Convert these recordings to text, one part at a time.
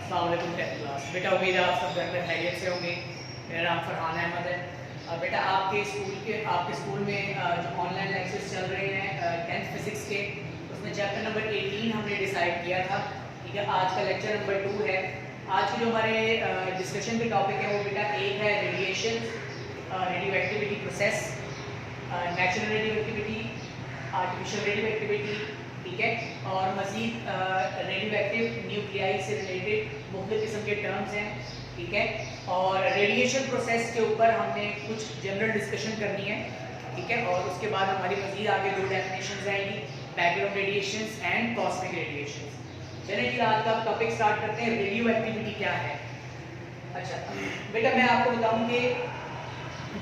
अस्सलाम वालेकुम 10th class. बेटा उम्मीद है आप सब घर पर खैरियत से होंगे। मेरा नाम फरहान अहमद है। बेटा आपके स्कूल में जो ऑनलाइन लेक्चर्स चल रहे हैं 10th फिजिक्स के, उसमें चैप्टर नंबर 18 हमने डिसाइड किया था। ठीक है, आज का लेक्चर नंबर 2 है। आज की जो हमारे डिस्कशन के टॉपिक है वो बेटा एक है radiation, radio activity process, natural radio activity, artificial radio activity, ठीक है, और मज़ीद रेडियो एक्टिव न्यूक्लियाई से रिलेटेड मुख्तलिफ किस्म के टर्म्स हैं। ठीक है, और रेडिएशन प्रोसेस के ऊपर हमने कुछ जनरल डिस्कशन करनी है। ठीक है, और उसके बाद हमारी मज़ीद आगे 2 डेफिनेशंस आएंगी, background radiations and cosmic radiations. चलिए जी, आज का टॉपिक स्टार्ट करते हैं। रेडियो एक्टिविटी क्या है? अच्छा बेटा, मैं आपको बताऊं कि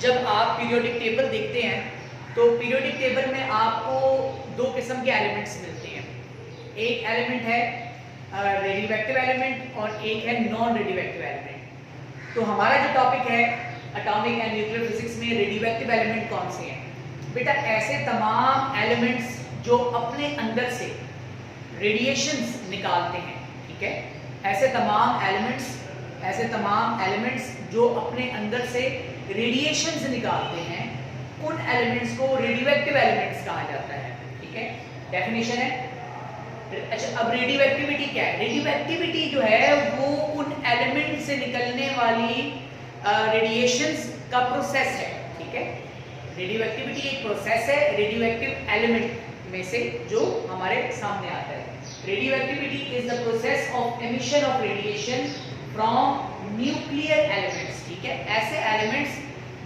जब आप पीरियोडिक टेबल देखते हैं तो पीरियोडिक टेबल में आपको 2 किस्म के एलिमेंट्स मिलते हैं। एक एलिमेंट है रेडियोएक्टिव एलिमेंट और एक है नॉन रेडियोएक्टिव एलिमेंट। तो हमारा जो टॉपिक है एटॉमिक एंड न्यूक्लियर फिजिक्स में रेडियोएक्टिव एलिमेंट कौन से हैं? बेटा ऐसे तमाम एलिमेंट्स जो अपने अंदर से रेडिएशंस निकालते हैं। ठीक है, ऐसे तमाम एलिमेंट्स जो अपने अंदर से रेडिएशंस निकालते हैं, उन एलिमेंट्स को रेडियोएक्टिव एलिमेंट्स कहा जाता है। ठीक है, डेफिनेशन है। अच्छा, अब रेडियोएक्टिविटी क्या है? रेडियोएक्टिविटी जो है वो उन एलिमेंट से निकलने वाली रेडिएशंस का प्रोसेस है। ठीक है, रेडियोएक्टिविटी एक प्रोसेस है रेडियोएक्टिव एलिमेंट में से जो हमारे सामने आता है। Radioactivity is the process of emission of radiation from nuclear elements. ठीक है, ऐसे एलिमेंट्स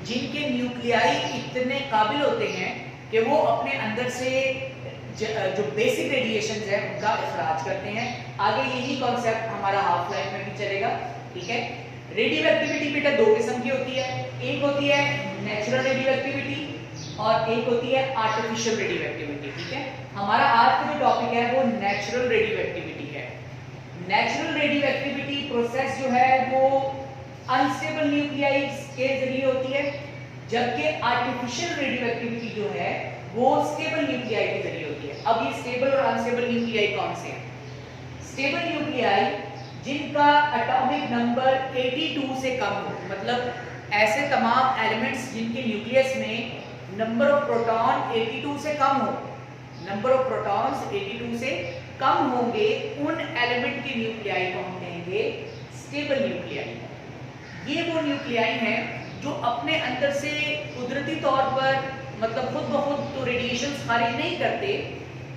जिनके न्यूक्लियाई इतने काबिल होते हैं कि वो अपने अंदर से जो बेसिक रेडिएशन है उनका इखराज करते हैं। आगे यही कॉन्सेप्ट हमारा हाफ लाइफ में भी चलेगा। ठीक है, रेडियो एक्टिविटी बेटा 2 किस्म की होती है। एक होती है नेचुरल रेडियो एक्टिविटी और एक होती है आर्टिफिशियल रेडियो एक्टिविटी। ठीक है, हमारा आज का जो टॉपिक है वो नेचुरल रेडियो एक्टिविटी है। नेचुरल रेडियो एक्टिविटी प्रोसेस जो है वो अनस्टेबल न्यूक्लियाई के जरिए होती है, जबकि आर्टिफिशियल रेडियो एक्टिविटी जो है वो स्टेबल न्यूक्लियाई के जरिए होती है। अब ये स्टेबल और अनस्टेबल न्यूक्लियाई कौन से हैं? स्टेबल न्यूक्लियाई जिनका एटॉमिक नंबर 82 से कम हो, मतलब ऐसे तमाम एलिमेंट्स जिनके न्यूक्लियस में नंबर ऑफ प्रोटॉन 82 से कम हो, नंबर ऑफ प्रोटॉन्स 82 से कम होंगे, उन एलिमेंट के न्यूक्लियाई को हम कहेंगे स्टेबल न्यूक्लियाई। ये वो न्यूक्लियाई हैं जो अपने अंदर से कुदरती तौर पर मतलब खुद ब खुद तो रेडिएशन खारिज नहीं करते,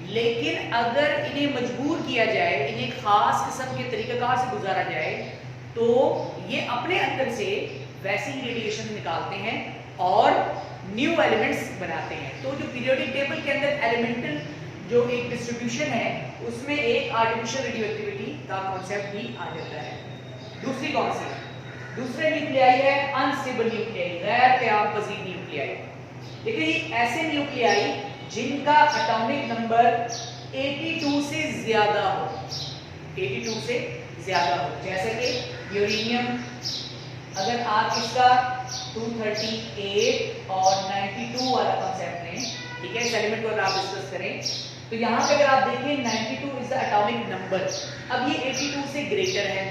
लेकिन अगर इन्हें मजबूर किया जाए, इन्हें खास किस्म के तरीक़ाकार से गुजारा जाए, तो ये अपने अंदर से वैसी ही रेडिएशन निकालते हैं और न्यू एलिमेंट्स बनाते हैं। तो जो पीरियोडिक टेबल के अंदर एलिमेंटल जो एक डिस्ट्रीब्यूशन है उसमें एक आर्टिफिशियल रेडियो एक्टिविटी का कॉन्सेप्ट भी आ जाता है। दूसरी कौन सी? दूसरे न्यूक्लियाई है अनस्टेबल न्यूक्लियाई, गैर क़याम पज़ीर न्यूक्लियाई। देखिए ये ऐसे न्यूक्लियाई जिनका एटॉमिक नंबर 82 से ज्यादा हो, 82 से ज्यादा हो, जैसे कि यूरेनियम, अगर आप इसका 238 और 92 वाला कॉन्सेप्ट लें, ठीक है, इस एलिमेंट को अगर आप डिस्कस करें तो यहाँ पे अगर आप देखें 92 इज द एटॉमिक नंबर। अब ये 82 से ग्रेटर है,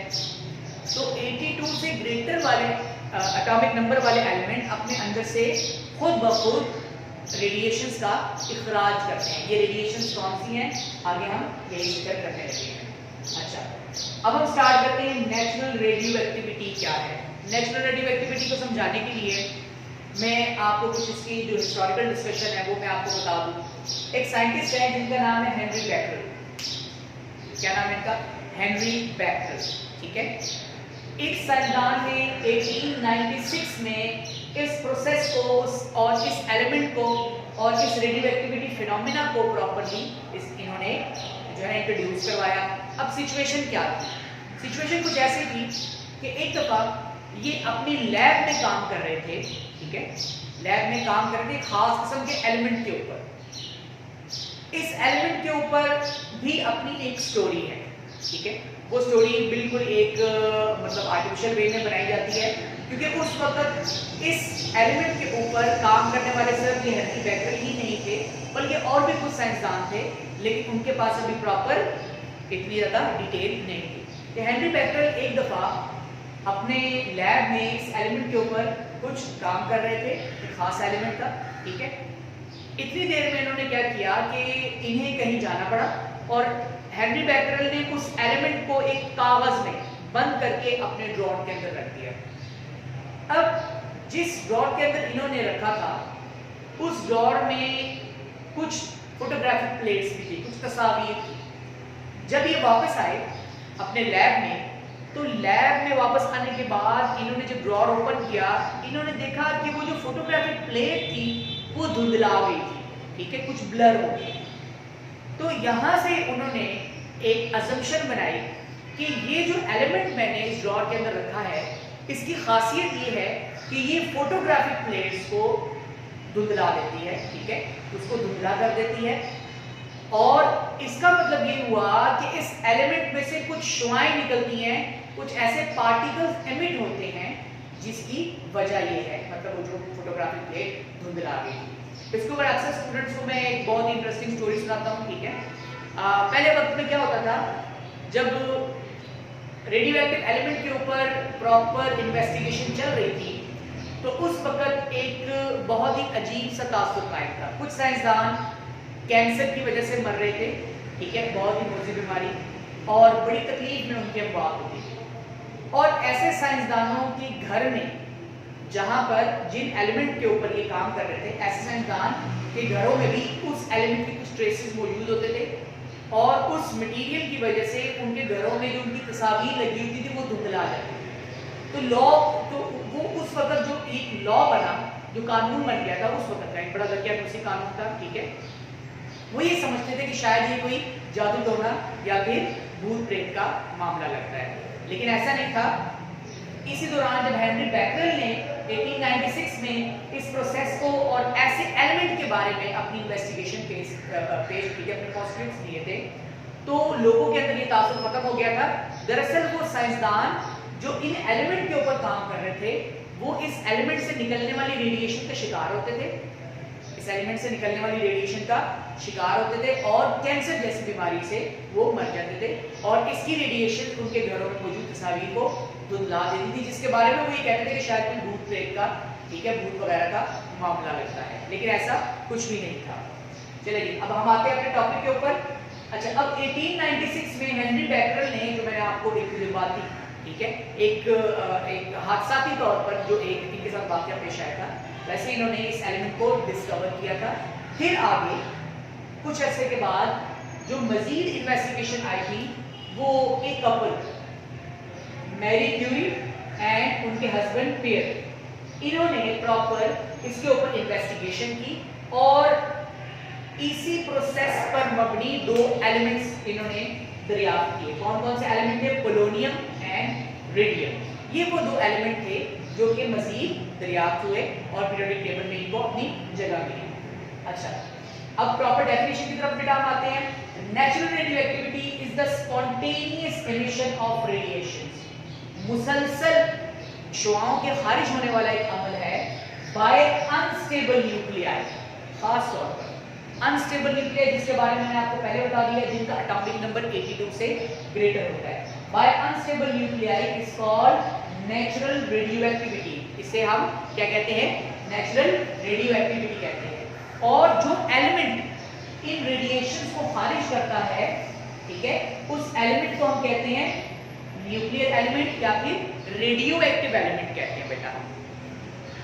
तो 82 से ग्रेटर वाले एटॉमिक नंबर वाले एलिमेंट अपने अंदर से खुद ब खुद रेडिएशंस का इखराज करते हैं। ये रेडिएशंस कौन सी हैं आगे हम यही जिक्र करने लगे हैं। अच्छा, अब हम स्टार्ट करते हैं नेचुरल रेडियो एक्टिविटी क्या है। नेचुरल रेडियो एक्टिविटी को समझाने के लिए मैं आपको कुछ इसकी जो हिस्टोरिकल डिस्कशन है वो मैं आपको बता दूं। एक साइंटिस्ट है जिनका नाम है हेनरी बैकरल। क्या नाम है इनका? Henry Becquerel. ठीक है, इस साइंसदान ने 1896 में इस प्रोसेस को और इस एलिमेंट को और इस रेडियो एक्टिविटी फिनोमेना को प्रॉपर्ली इन्होंने जो है इंट्रोड्यूस करवाया। अब सिचुएशन क्या थी? सिचुएशन कुछ ऐसी थी कि एक दफा ये अपनी लैब में काम कर रहे थे। ठीक है, लैब में काम कर रहे थे खास किस्म के एलिमेंट के ऊपर। इस एलिमेंट के ऊपर भी अपनी एक स्टोरी है। ठीक है, वो स्टोरी बिल्कुल एक मतलब आर्टिफिशियल वे में बनाई जाती है, क्योंकि उस वक्त इस एलिमेंट के ऊपर काम करने वाले सिर्फ ये हेनरी बैकरल ही नहीं थे, बल्कि और भी कुछ साइंसदान थे, लेकिन उनके पास अभी प्रॉपर इतनी ज़्यादा डिटेल नहीं थी। कि हेनरी बैकरल एक दफा अपने लैब में इस एलिमेंट के ऊपर कुछ काम कर रहे थे, एक खास एलिमेंट था, ठीक है। इतनी देर में इन्होंने क्या किया कि इन्हें कहीं जाना पड़ा और हेनरी बैकरल ने उस एलिमेंट को एक कागज में बंद करके अपने ड्रॉर के अंदर रख दिया। अब जिस ड्रॉर के अंदर इन्होंने रखा था उस ड्रॉर में कुछ फोटोग्राफिक प्लेट्स भी थी, कुछ तस्वीर थी। जब ये वापस आए अपने लैब में, तो लैब में वापस आने के बाद इन्होंने जब ड्रॉर ओपन किया, इन्होंने देखा कि वो जो फोटोग्राफिक प्लेट थी वो धुंधला गई थी, ठीक है, कुछ ब्लर हो गई। तो यहां से उन्होंने एक असम्पशन बनाई कि ये जो एलिमेंट मैंने इस ड्रॉर के अंदर रखा है, इसकी खासियत ये है कि ये फोटोग्राफिक प्लेट्स को धुंधला देती है, ठीक है, उसको धुंधला कर देती है। और इसका मतलब ये हुआ कि इस एलिमेंट में से कुछ शुआएं निकलती हैं, कुछ ऐसे पार्टिकल्स एमिट होते हैं जिसकी वजह ये है, मतलब वो जो फोटोग्राफिक प्लेट धुंधला गई। इसके ऊपर अक्सर स्टूडेंट्स को मैं एक बहुत इंटरेस्टिंग स्टोरी सुनाता हूँ, ठीक है। पहले वक्त में क्या होता था, जब रेडियो एक्टिव एलिमेंट के ऊपर प्रॉपर इन्वेस्टिगेशन चल रही थी, तो उस वक्त एक बहुत ही अजीब सा तासुर कायम था। कुछ साइंसदान कैंसर की वजह से मर रहे थे, ठीक है, बहुत ही मोजी बीमारी, और बड़ी तकलीफ में उनकी अमवात होती थी। और ऐसे साइंसदानों के घर में, जहां पर जिन एलिमेंट के ऊपर ये काम कर रहे थे, ऐसे साइंसदान के घरों में भी उस एलिमेंट के कुछ ट्रेसेस मौजूद होते थे, और उस मटेरियल की वजह से उनके घरों में जो उनकी तस्वीर लगी होती थी वो धुंधला जाती थी। तो लॉ, तो वो उस वक्त जो एक लॉ बना, जो कानून बन गया था उस वक्त का, एक बड़ा लड़किया उसी कानून था, ठीक है। वो ये समझते थे कि शायद ये कोई जादू टोना या फिर भूत प्रेत का मामला लगता है, लेकिन ऐसा नहीं था। इसी दौरान जब हेनरी बैकरल ने 1896 में इस प्रोसेस को और ऐसे एलिमेंट के बारे में अपनी इन्वेस्टिगेशन पेश की थी, अपने पोस्टमेंट्स दिए थे, तो लोगों के अंदर ये तासुर खत्म हो गया था। दरअसल वो साइंसदान जो इन एलिमेंट के ऊपर काम कर रहे थे, वो इस एलिमेंट से निकलने वाली रेडिएशन का शिकार होते थे, इस एलिमेंट से निकलने वाली रेडिएशन का शिकार होते थे, और कैंसर जैसी बीमारी से वो मर जाते थे। और इसकी रेडिएशन उनके घरों में मौजूद तस्वीर को धुंधला देती थी, जिसके बारे में वो ये कहते थे कि शायद कोई भूत प्रेत का, ठीक है, भूत वगैरह का मामला लगता है, लेकिन ऐसा कुछ भी नहीं था। चलिए अब हम आते हैं अपने टॉपिक के ऊपर। अच्छा, अब 1896 में हेनरी बैकरल ने, जो मैंने आपको एक बात थी, ठीक है, एक हादसाती तौर पर जो एक इनके साथ वाकया पेश आया था, वैसे इन्होंने इस एलिमेंट को डिस्कवर किया था। फिर आगे कुछ ऐसे के बाद जो मजीद इन्वेस्टिगेशन आई थी, वो एक कपल, मैरी क्यूरी एंड उनके हस्बैंड पियर, इन्होंने प्रॉपर इसके ऊपर इन्वेस्टिगेशन की, और इसी प्रोसेस पर मबनी दो एलिमेंट्स इन्होंने दरियाफ्त किए। कौन कौन से एलिमेंट थे? Polonium and radium. ये वो दो एलिमेंट थे जो कि मजीद दरियाफ्त हुए और पीरियोडिक टेबल में इनको अपनी जगह मिली। अच्छा, अब प्रॉपर डेफिनेशन की तरफ बेटा हम आते हैं। Natural radio activity is the spontaneous emission of radiations. मुसलसल शुआओं के खारिज होने वाला एक अमल है बाय अनस्टेबल न्यूक्लियाई। खास तौर पर अनस्टेबल न्यूक्लियाई, जिसके बारे में मैंने आपको पहले बता दिया, जिनका एटॉमिक नंबर 82 से ग्रेटर होता है। By unstable nuclei is called natural radioactivity. इसे हम क्या कहते हैं? नेचुरल रेडियो एक्टिविटी कहते हैं। और जो एलिमेंट इन रेडिएशंस को खारिज करता है, ठीक है, उस एलिमेंट को हम कहते हैं न्यूक्लियर एलिमेंट या फिर रेडियो एक्टिव एलिमेंट कहते हैं बेटा।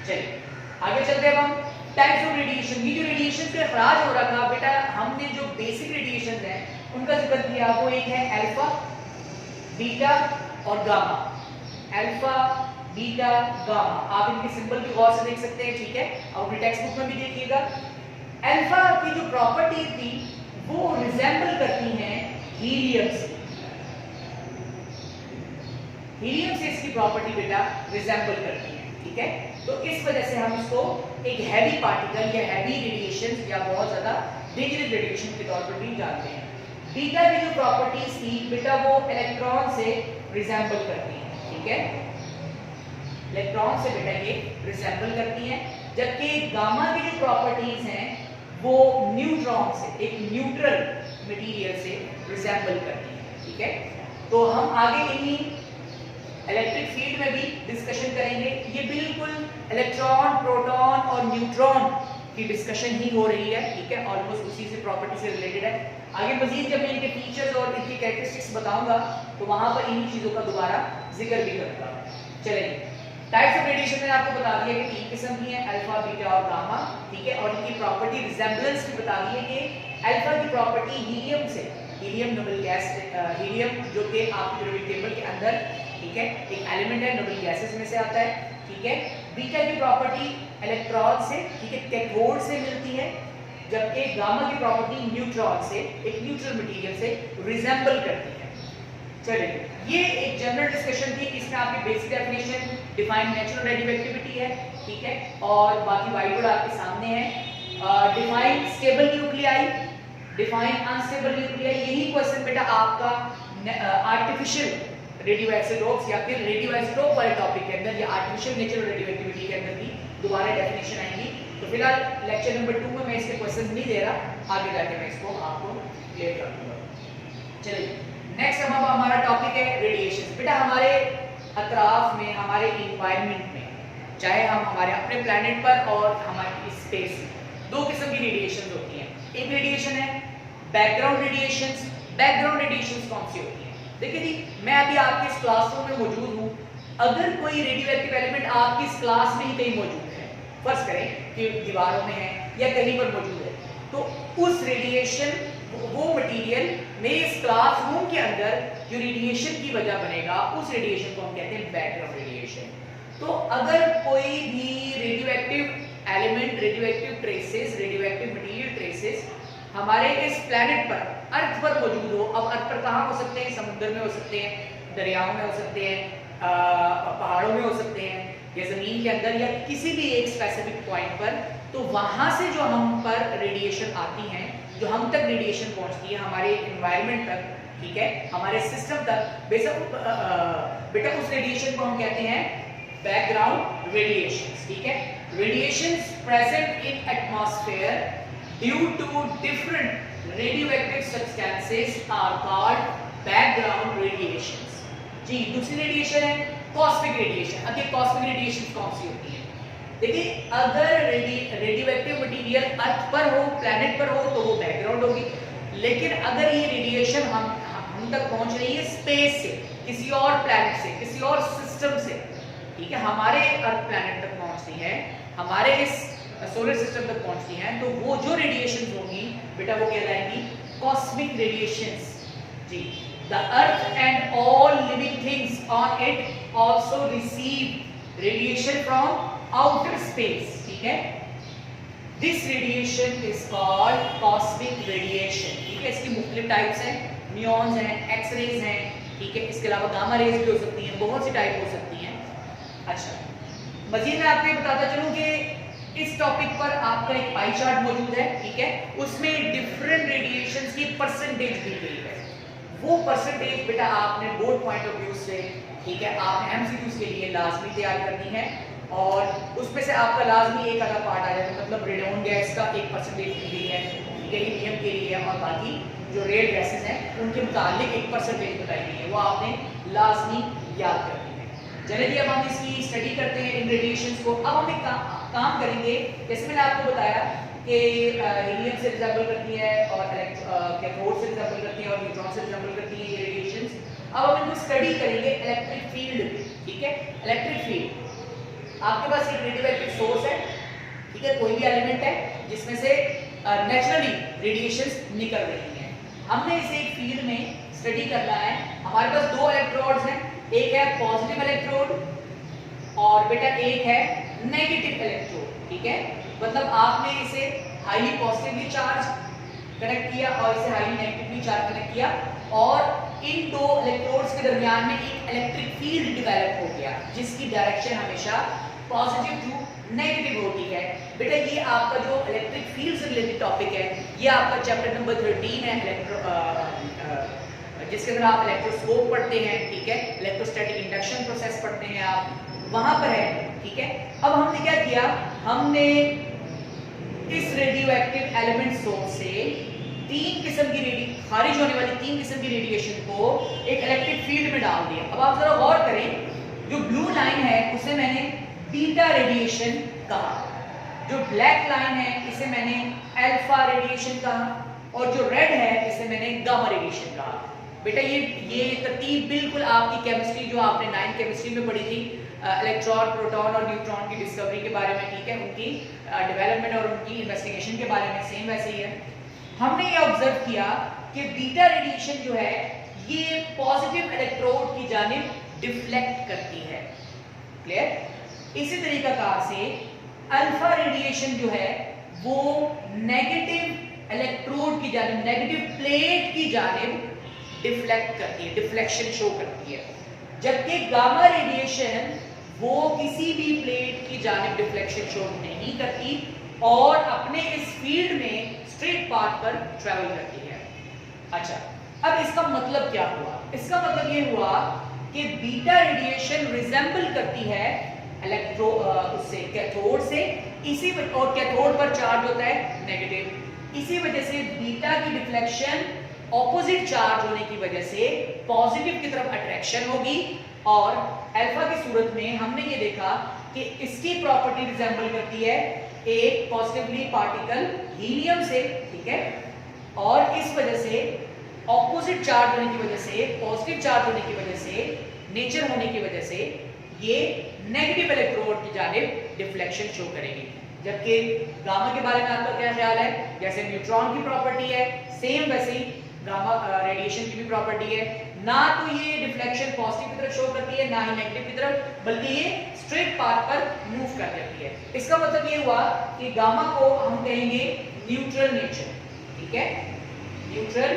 चलिए आगे चलते हैं हम। Types of radiation. ये जो रेडिएशन से अखराज हो रहा था बेटा, हमने जो बेसिक रेडिएशन है उनका जिक्र किया, वो एक है अल्फा, बीटा और गामा। अल्फा, बीटा, गामा, आप इनके सिंबल भी गौर से देख सकते हैं, ठीक है, और अपनी टेक्स्ट बुक में भी देखिएगा। अल्फा की जो प्रॉपर्टी थी वो रिजेंबल करती हैं हीलियम से। हीलियम से इसकी प्रॉपर्टी बेटा रिजेंबल करती है, ठीक है। तो इस वजह से हम इसको एक हैवी पार्टिकल या हैवी रेडिएशन या बहुत ज्यादा डेंजरस रेडिएशन के तौर पर भी जानते हैं। बीटा की जो प्रॉपर्टीज थी बेटा, वो इलेक्ट्रॉन से रिजेंबल करती हैं, ठीक है, इलेक्ट्रॉन से बेटा ये रिजेंबल करती हैं। जबकि गामा की जो प्रॉपर्टीज हैं वो न्यूट्रॉन से, एक न्यूट्रल मटेरियल से रिजेंबल करती हैं, ठीक है। तो हम आगे इन्हीं इलेक्ट्रिक फील्ड में भी डिस्कशन करेंगे। ये बिल्कुल इलेक्ट्रॉन, प्रोटॉन और न्यूट्रॉन की डिस्कशन ही हो रही है, ठीक है, ऑलमोस्ट उसी से प्रॉपर्टी से रिलेटेड है। आगे मजीद जब मैं इनके फीचर्स और इनकी कैरेक्टरिस्टिक्स बताऊंगा तो वहां पर इन्हीं चीजों का दोबारा जिक्र भी करूंगा। चलिए, टाइप्स ऑफ रेडिएशन मैंने आपको बता दिया कि 3 किस्म की हैं, अल्फा, बीटा और गामा, ठीक है, और इनकी प्रॉपर्टी रिजेम्बलेंस भी बता दी है कि अल्फा की प्रॉपर्टी हीलियम से, हीलियम नोबल गैस, हीलियम जो कि आपके पीरियोडिक टेबल के अंदर, ठीक है, एक एलिमेंट है, नोबल गैसेस में से आता है, ठीक है। बीटा की प्रॉपर्टी इलेक्ट्रॉन से, ठीक है, कैथोड से मिलती है, जबकि गामा की प्रॉपर्टी न्यूट्रॉन से, एक न्यूट्रल मटेरियल से रिजेंबल करती है। चलिए, ये एक जनरल डिस्कशन थी, इसमें आपकी basic definition, define natural radioactivity है, ठीक है, और बाकी व्हाइट बोर्ड आपके सामने है। Define stable nuclei, define unstable nuclei, यही क्वेश्चन बेटा आपका आर्टिफिशियल रेडियोआइसोटोप्स या फिर रेडियोआइसोटोप वाले टॉपिक के अंदर या आर्टिफिशियल नेचुरल रेडियोएक्टिविटी के अंदर भी दोबारा डेफिनेशन आएंगी। तो फिलहाल लेक्चर नंबर 2 में मैं इसके क्वेश्चंस नहीं दे रहा, आगे जाके मैं इसको आपको क्लियर कर दूंगा। चलिए, नेक्स्ट अब हमारा टॉपिक है रेडिएशन। बेटा हमारे अतराफ में, हमारे एनवायरनमेंट में, चाहे हम हमारे अपने प्लैनेट पर और हमारी स्पेस में, 2 किस्म की रेडिएशन होती हैं। एक रेडिएशन है बैकग्राउंड रेडिएशंस। बैकग्राउंड रेडिएशंस कौन सी होती हैं? देखिए जी, मैं अभी आपके इस क्लासरूम में मौजूद हूँ, अगर कोई रेडियोएक्टिव एलिमेंट आपकी इस क्लास में ही कहीं मौजूद है, फर्ज करें कि दीवारों में है या कहीं पर मौजूद है, तो उस रेडिएशन, वो मटेरियल मेरे इस क्लासरूम के अंदर जो रेडिएशन की वजह बनेगा, उस रेडिएशन को हम कहते हैं बैकग्राउंड रेडिएशन। तो अगर कोई भी radioactive element, radioactive traces, radioactive material traces हमारे इस प्लैनेट पर, अर्थ पर मौजूद हो, अब अर्थ पर कहाँ हो सकते हैं? समुद्र में हो सकते हैं, दरियाओं में हो सकते हैं, पहाड़ों में हो सकते हैं, या जमीन के अंदर, या किसी भी एक स्पेसिफिक पॉइंट पर, तो वहां से जो हम पर रेडिएशन आती हैं, जो हम तक रेडिएशन पहुंचती है, हमारे एनवायरनमेंट तक, ठीक है, हमारे सिस्टम तक, बेटा उस रेडिएशन को हम कहते हैं बैकग्राउंड रेडिएशंस, ठीक है। Radiations present in atmosphere due to different radioactive substances are called background radiations. जी, दूसरी रेडिएशन है कॉस्मिक रेडिएशन। अब ये कॉस्मिक रेडिएशन कौन सी होती है? देखिए, अगर रेडियोएक्टिव मटेरियल अर्थ पर हो, प्लैनेट पर हो, तो वो बैकग्राउंड होगी, लेकिन अगर ये रेडिएशन हम तक पहुंच रही है स्पेस से, किसी और प्लैनेट से, किसी और सिस्टम से, ठीक है, हमारे अर्थ प्लैनेट तक पहुंचती है, हमारे इस सोलर सिस्टम तक पहुंचती हैं, तो वो जो रेडिएशन होंगी बेटा वो कहलाएंगी कॉस्मिक रेडिएशंस। जी, the earth and all living things on it also receive radiation from outer space, ठीक है। This radiation is called cosmic radiation, ठीक है। इसकी मुख्तलिफ टाइप्स हैं, म्यून्स हैं, एक्स रेज हैं, ठीक है, इसके अलावा गामा रेज भी हो सकती हैं, बहुत सी टाइप हो सकती हैं। अच्छा, मजीद मैं आपको ये बताता चलूं कि इस टॉपिक पर आपका एक पाई चार्ट मौजूद है, ठीक है, उसमें डिफरेंट रेडिएशंस की परसेंटेज दी गई है। वो परसेंटेज बेटा आपने बोर्ड पॉइंट ऑफ व्यू से, ठीक है, आपने एमसीक्यूज के लिए लाजमी तैयार करनी है, और उसमें से आपका लाजमी एक आधा पार्ट आ जाएगा, मतलब रेडोन गैस का 1% दी गई है, ठीक है, हीलियम के लिए, और बाकी जो रेड गैसेस हैं उनके मुताबिक 1% बताई गई है, वो आपने लाजमी याद करनी है। चलिए, अब हम इसकी स्टडी करते हैं इन रेडिएशंस को। अब हम एक काम करेंगे, जैसे मैंने आपको बताया कि हीलियम से रिजेंबल करती है और कैथोड से रिजेंबल करती है और न्यूट्रॉन से रिजेंबल करती है ये रेडिएशंस। अब हम इनको स्टडी करेंगे इलेक्ट्रिक फील्ड, ठीक है। इलेक्ट्रिक फील्ड, आपके पास एक रेडियोएक्टिव सोर्स है, ठीक है, कोई भी एलिमेंट है जिसमें से नेचुरली रेडिएशंस निकल रही हैं, हमने इसे एक फील्ड में स्टडी करना है। हमारे पास 2 इलेक्ट्रोड्स हैं, एक है पॉजिटिव इलेक्ट्रोड और बेटा एक है नेगेटिव इलेक्ट्रोड, ठीक है, मतलब आपने इसे हाईली पॉजिटिवली चार्ज कनेक्ट किया और इसे हाईली नेगेटिवली चार्ज कनेक्ट किया, और इन 2 इलेक्ट्रोड्स के दरमियान में एक इलेक्ट्रिक फील्ड डेवलप हो गया जिसकी डायरेक्शन हमेशा पॉजिटिव टू नेगेटिव होती है। बेटा ये आपका जो इलेक्ट्रिक फील्ड से रिलेटेड टॉपिक है, ये आपका चैप्टर नंबर 13 है, जिसके अंदर आप इलेक्ट्रोस्कोप पढ़ते हैं, ठीक है, इलेक्ट्रोस्टैटिक इंडक्शन प्रोसेस पढ़ते हैं आप, वहां पर है, ठीक है। अब हमने क्या किया, हमने इस रेडियोएक्टिव एलिमेंट सोर्स से 3 किस्म की खारिज होने वाली 3 किस्म की रेडिएशन को एक इलेक्ट्रिक फील्ड में डाल दिया। अब आप जरा गौर करें, जो ब्लू लाइन है उसे मैंने बीटा रेडिएशन कहा, जो ब्लैक लाइन है इसे मैंने अल्फा रेडिएशन कहा, और जो रेड है इसे मैंने गामा रेडिएशन कहा। बेटा ये तरतीब बिल्कुल आपकी केमिस्ट्री जो आपने 9th केमिस्ट्री में पढ़ी थी, इलेक्ट्रॉन, प्रोटॉन और न्यूट्रॉन की डिस्कवरी के बारे में, ठीक है, उनकी डेवलपमेंट और उनकी इन्वेस्टिगेशन के बारे में सेम वैसे ही है। हमने ये ऑब्जर्व किया कि बीटा रेडिएशन जो है ये पॉजिटिव इलेक्ट्रोड की जानिब डिफ्लेक्ट करती है। क्लियर? इसी तरीकाकार से अल्फा रेडिएशन जो है वो नेगेटिव इलेक्ट्रोड की जानिब, नेगेटिव प्लेट की जानिब डिफ्लेक्ट करती है, डिफ्लेक्शन शो करती है। जबकि गामा रेडिएशन वो किसी भी प्लेट की जानिब डिफ्लेक्शन शो नहीं करती और अपने इस फील्ड में स्ट्रेट पाथ पर ट्रेवल करती है। अच्छा, अब इसका मतलब क्या हुआ? इसका मतलब ये हुआ कि बीटा रेडिएशन रिजेंबल करती है उससे, कैथोड से, इसी और कैथोड पर चार्ज होता है नेगेटिव, इसी वजह से बीटा की डिफ्लेक्शन ऑपोजिट चार्ज होने की वजह से पॉजिटिव की तरफ अट्रैक्शन होगी। और अल्फा की सूरत में हमने ये देखा कि इसकी प्रॉपर्टी रिजेंबल करती है एक पॉजिटिवली पार्टिकल हीलियम से, ठीक है, और इस वजह से ऑपोजिट चार्ज होने की वजह से, पॉजिटिव चार्ज होने की वजह से, नेचर होने की वजह से ये नेगेटिव इलेक्ट्रोड की जानिब डिफ्लेक्शन शो करेगी। जबकि गामा के बारे में आपका क्या ख्याल है? जैसे न्यूट्रॉन की प्रॉपर्टी है, सेम वैसे ही गामा रेडिएशन की भी प्रॉपर्टी है, ना तो ये डिफ्लेक्शन पॉजिटिव की तरफ शो करती है ना ही नेगेटिव की तरफ, बल्कि ये स्ट्रेट पाथ पर मूव कर जाती है। इसका मतलब ये हुआ कि गामा को हम कहेंगे न्यूट्रल नेचर, ठीक है, न्यूट्रल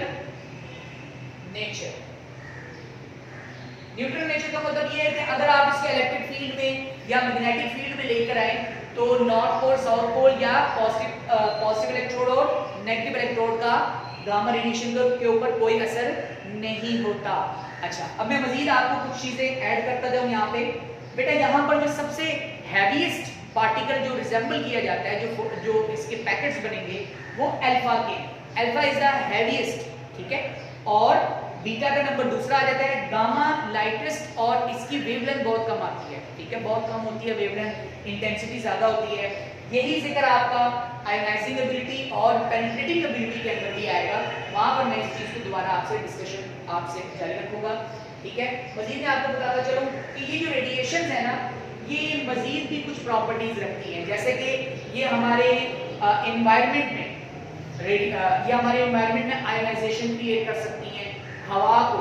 नेचर। न्यूट्रल नेचर का मतलब ये है कि अगर आप इसके इलेक्ट्रिक फील्ड में या मैग्नेटिक फील्ड में लेकर आए तो नॉर्थ पोल, साउथ पोल या पॉजिटिव इलेक्ट्रोड और नेगेटिव इलेक्ट्रोड का गामा रेडिएशन के ऊपर कोई असर नहीं होता। अच्छा, अब मैं मजीद आपको कुछ चीजें ऐड करता जाऊं यहाँ पे। बेटा यहाँ पर जो सबसे हैवीएस्ट पार्टिकल जो रिजेंबल किया जाता है, जो इसके पैकेट्स बनेंगे वो अल्फा के, अल्फा इज द हैवीएस्ट, ठीक है, और बीटा का नंबर दूसरा आ जाता है, गामा लाइटेस्ट और इसकी वेवलेंथ बहुत कम आती है, ठीक है, बहुत कम होती है वेवलेंथ, इंटेंसिटी ज्यादा होती है। यही जिक्र आपका आयोनाइजिंग एबिलिटी और पेनिट्रेटिंग एबिलिटी के अंदर भी आएगा, वहां पर मैं इस चीज को दोबारा आपसे डिस्कशन आपसे जारी रखूंगा, ठीक है। मजीद मैं आपको बताता चलूं कि ये जो रेडिएशन है ना, ये मजीद भी कुछ प्रॉपर्टीज रखती हैं, जैसे कि ये हमारे एनवायरनमेंट में ये हमारे एनवायरनमेंट में आयोनाइजेशन क्रिएट कर सकती हैं, हवा को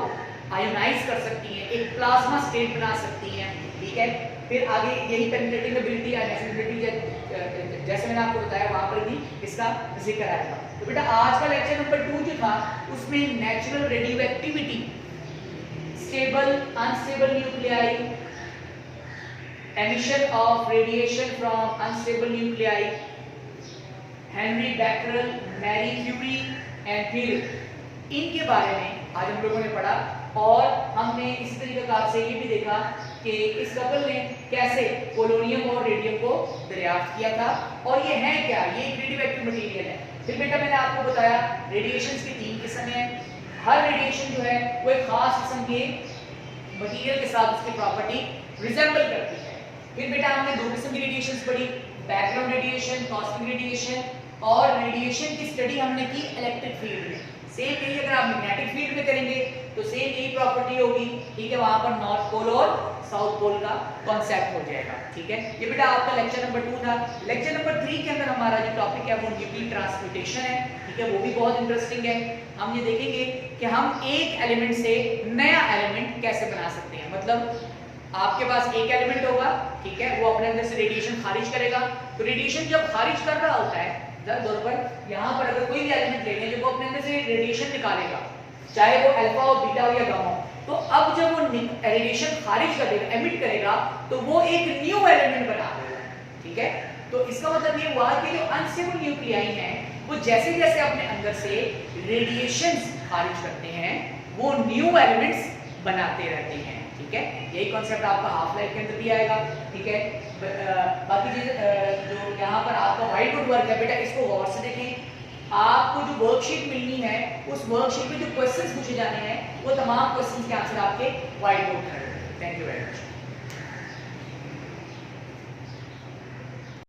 आयोनाइज कर सकती हैं, एक प्लाज्मा स्टेट बना सकती हैं, ठीक है। फिर आगे यही पेनिट्रेटिंग एबिलिटी, आयोनाइजिंग जैसे मैंने आपको बताया वहां पर भी इसका जिक्र आएगा। तो बेटा आज का लेक्चर नंबर 2 जो था उसमें natural radioactivity, stable unstable nuclei, emission of radiation from unstable nuclei, Henry Becquerel, Marie Curie and फिर इनके बारे में आज हम लोगों ने पढ़ा। और हमने इस तरीके से ये भी देखा कि इस कपल ने कैसे पोलोनियम और रेडियम को दरियाफ्त किया था, और ये है क्या, ये एक रेडियोएक्टिव मटेरियल है। फिर बेटा मैंने आपको बताया रेडिएशंस की 3 किस्म हैं, हर रेडिएशन जो है वो एक खास किस्म के मटेरियल के साथ उसकी प्रॉपर्टी रिजेंबल करती है। फिर बेटा हमने 2 किस्म की रेडिएशंस पढ़ी, बैकग्राउंड रेडिएशन, कॉस्मिक रेडिएशन, और रेडिएशन की स्टडी हमने की इलेक्ट्रिक फील्ड में। सेम यही अगर आप मैग्नेटिक फील्ड में करेंगे तो सेम यही प्रॉपर्टी होगी, ठीक है, वहां पर नॉर्थ पोल और साउथ पोल का कॉन्सेप्ट हो जाएगा, ठीक है। ये बेटा आपका लेक्चर नंबर 2 था। लेक्चर नंबर 3 के अंदर हमारा जो टॉपिक है वो न्यूक्लियर ट्रांसम्यूटेशन है, ठीक है, वो भी बहुत इंटरेस्टिंग है। हम ये देखेंगे कि हम एक एलिमेंट से नया एलिमेंट कैसे बना सकते हैं। मतलब आपके पास एक एलिमेंट होगा, ठीक है, वो अपने अंदर से रेडिएशन खारिज करेगा, तो रेडिएशन जब खारिज कर रहा होता है तौर पर यहाँ पर अगर कोई भी एलिमेंट ले लें जो वो अपने अंदर से रेडिएशन निकालेगा, चाहे वो अल्फा हो, बीटा हो या गामा हो, तो अब जब वो रेडिएशन खारिज कर देगा, एमिट करेगा, तो वो एक न्यू एलिमेंट बना देगा, ठीक है। तो इसका मतलब ये हुआ कि जो अनस्टेबल न्यूक्लियाई हैं वो जैसे जैसे अपने अंदर से रेडिएशन खारिज करते हैं वो न्यू एलिमेंट्स बनाते रहते हैं, ठीक है। यही कॉन्सेप्ट आपका हाफ लाइफ के अंदर भी आएगा, ठीक है। बाकी चीज जो यहाँ पर आपका व्हाइट बोर्ड वर्क है बेटा, इसको गौर से देखें। आपको जो वर्कशीट मिलनी है उस वर्कशीट में जो क्वेश्चंस पूछे जाने हैं वो तमाम क्वेश्चंस के आंसर आपके व्हाइट बोर्ड पर। Thank you very much.